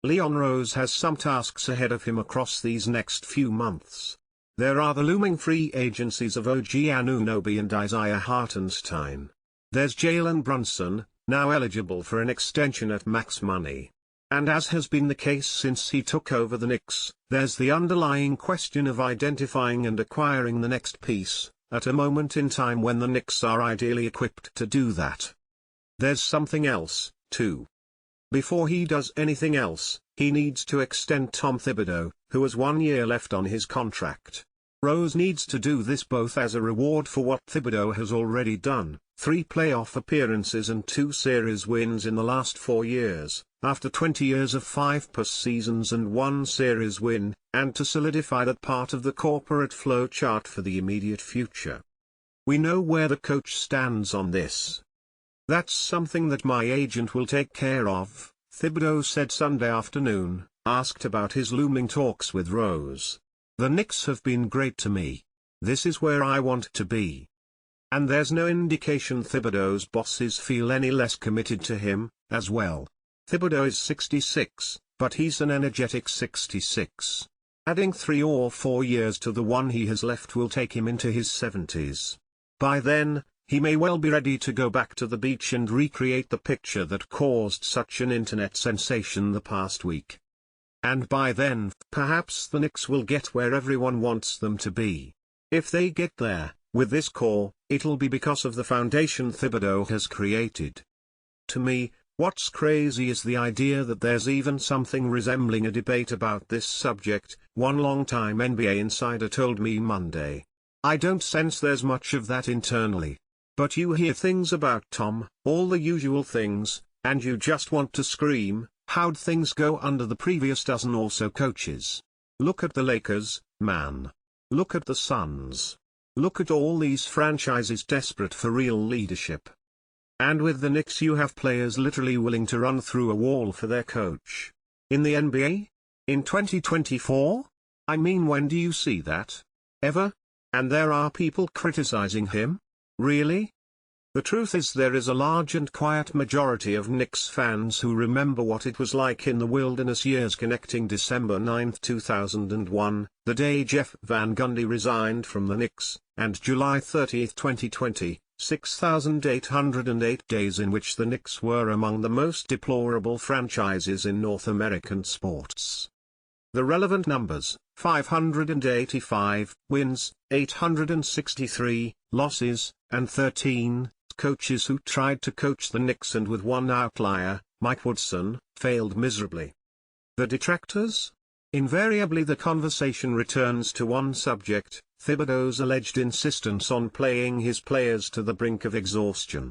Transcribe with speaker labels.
Speaker 1: Leon Rose has some tasks ahead of him across these next few months. There are the looming free agencies of OG Anunoby and Isaiah Hartenstein. There's Jalen Brunson, now eligible for an extension at max money. And as has been the case since he took over the Knicks, there's the underlying question of identifying and acquiring the next piece, at a moment in time when the Knicks are ideally equipped to do that. There's something else, too. Before he does anything else, he needs to extend Tom Thibodeau, who has 1 year left on his contract. Rose needs to do this both as a reward for what Thibodeau has already done, 3 playoff appearances and 2 series wins in the last 4 years, after 20 years of 5 postseasons and 1 series win, and to solidify that part of the corporate flow chart for the immediate future. We know where the coach stands on this. That's something that my agent will take care of, Thibodeau said Sunday afternoon, asked about his looming talks with Rose. The Knicks have been great to me. This is where I want to be. And there's no indication Thibodeau's bosses feel any less committed to him, as well. Thibodeau is 66, but he's an energetic 66. Adding 3 or 4 years to the one he has left will take him into his 70s. By then, he may well be ready to go back to the beach and recreate the picture that caused such an internet sensation the past week. And by then, perhaps the Knicks will get where everyone wants them to be. If they get there, with this core, it'll be because of the foundation Thibodeau has created. To me, what's crazy is the idea that there's even something resembling a debate about this subject, one longtime NBA insider told me Monday. I don't sense there's much of that internally. But you hear things about Tom, all the usual things, and you just want to scream, how'd things go under the previous dozen or so coaches? Look at the Lakers, man. Look at the Suns. Look at all these franchises desperate for real leadership. And with the Knicks you have players literally willing to run through a wall for their coach. In the NBA? In 2024? I mean, when do you see that? Ever? And there are people criticizing him? Really? The truth is there is a large and quiet majority of Knicks fans who remember what it was like in the wilderness years connecting December 9, 2001, the day Jeff Van Gundy resigned from the Knicks, and July 30, 2020, 6,808 days in which the Knicks were among the most deplorable franchises in North American sports. The relevant numbers: 585 wins, 863 losses, and 13 coaches who tried to coach the Knicks, and with one outlier, Mike Woodson, failed miserably. The detractors? Invariably the conversation returns to one subject: Thibodeau's alleged insistence on playing his players to the brink of exhaustion.